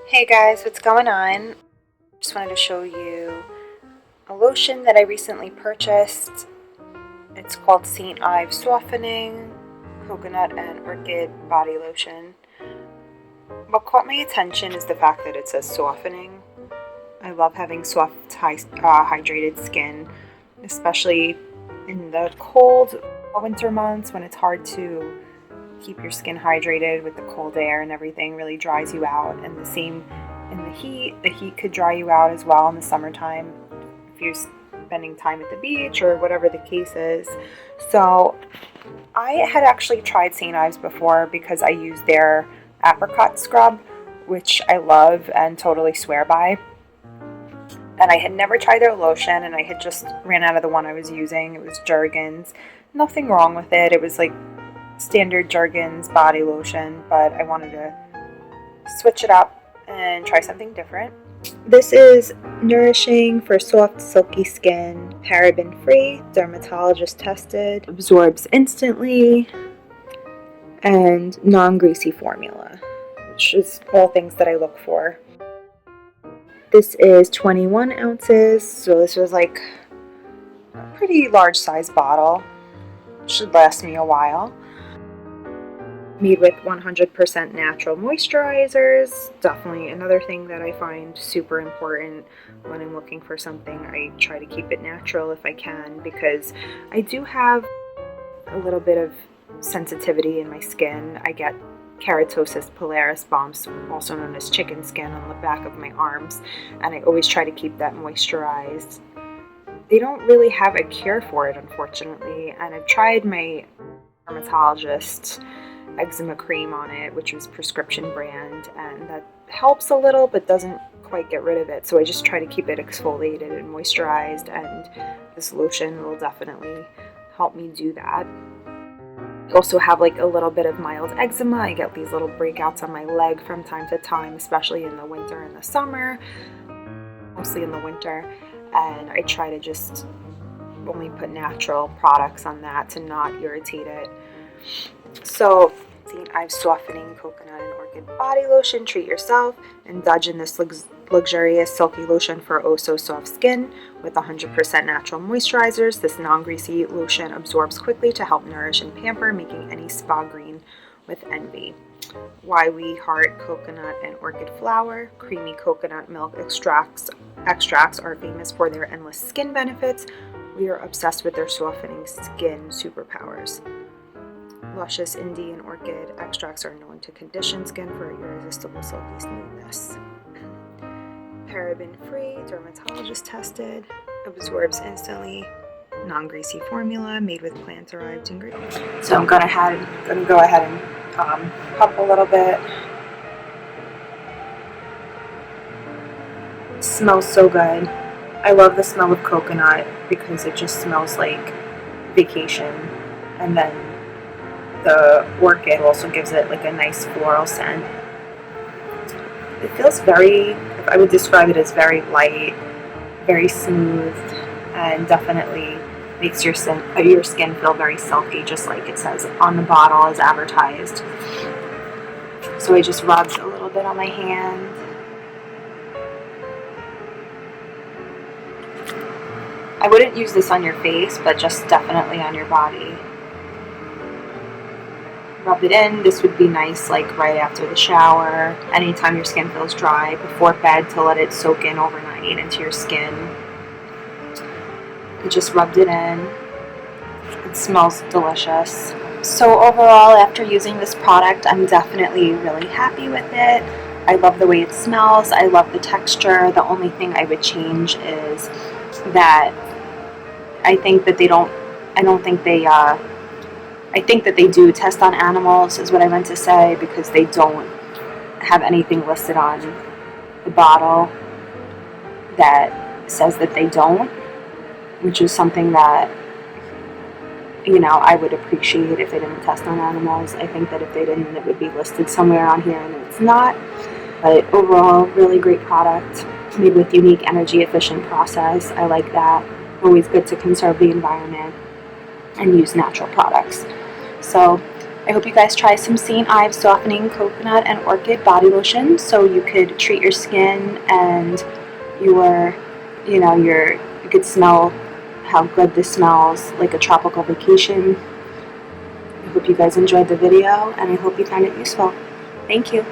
Hey guys, what's going on? Just wanted to show you a lotion that I recently purchased. It's called St.Ives Softening Coconut and Orchid Body Lotion. What caught my attention is the fact that it says softening. I love having soft, hydrated skin, especially in the cold winter months when it's hard to keep your skin hydrated with the cold air and everything really dries you out. And the same in the heat could dry you out as well in the summertime if you're spending time at the beach or whatever the case is. So I had actually tried St. Ives before because I used their apricot scrub, which I love and totally swear by. And I had never tried their lotion, and I had just ran out of the one I was using. It was Jergens. Nothing wrong with it. It was like standard Jergens body lotion, but I wanted to switch it up and try something different. This is Nourishing for soft, silky skin, paraben-free, dermatologist tested, absorbs instantly, and non-greasy formula, which is all things that I look for. This is 21 ounces, so this was like a pretty large size bottle. Should last me a while. Made with 100% natural moisturizers. Definitely another thing that I find super important when I'm looking for something. I try to keep it natural if I can, because I do have a little bit of sensitivity in my skin. I get keratosis pilaris bumps, also known as chicken skin, on the back of my arms, and I always try to keep that moisturized. They don't really have a cure for it, unfortunately, and I've tried my dermatologist eczema cream on it, which was prescription brand, and that helps a little but doesn't quite get rid of it. So I just try to keep it exfoliated and moisturized, and this lotion will definitely help me do that. I also have like a little bit of mild eczema. I get these little breakouts on my leg from time to time, especially in the winter and the summer, mostly in the winter, and I try to just only put natural products on that to not irritate it. So, St. Ives Softening Coconut and Orchid Body Lotion. Treat yourself. Indulge in this luxurious silky lotion for oh so soft skin with 100% natural moisturizers. This non-greasy lotion absorbs quickly to help nourish and pamper, making any spa green with envy. Why we heart coconut and orchid flower. Creamy coconut milk extracts are famous for their endless skin benefits. We are obsessed with their softening skin superpowers. Luscious Indian orchid extracts are known to condition skin for irresistible silky smoothness. Paraben-free, dermatologist tested, absorbs instantly, non-greasy formula made with plant-derived ingredients. So I'm going to go ahead and pump a little bit. It smells so good. I love the smell of coconut because it just smells like vacation, and then the orchid also gives it like a nice floral scent. It feels I would describe it as very light, very smooth, and definitely makes your skin feel very silky, just like it says on the bottle as advertised. So I just rubbed a little bit on my hand. I wouldn't use this on your face, but just definitely on your body. Rub it in. This would be nice like right after the shower, anytime your skin feels dry, before bed, to let it soak in overnight into your skin. I just rubbed it in. It smells delicious. So overall, after using this product, I'm definitely really happy with it. I love the way it smells. I love the texture. The only thing I would change is that I think that they do test on animals, is what I meant to say, because they don't have anything listed on the bottle that says that they don't, which is something that, I would appreciate if they didn't test on animals. I think that if they didn't, it would be listed somewhere on here, and it's not. But overall, really great product, made with unique energy efficient process. I like that. Always good to conserve the environment and use natural products. So I hope you guys try some St. Ives Softening Coconut and Orchid Body Lotion so you could treat your skin and you could smell how good this smells, like a tropical vacation. I hope you guys enjoyed the video and I hope you found it useful. Thank you.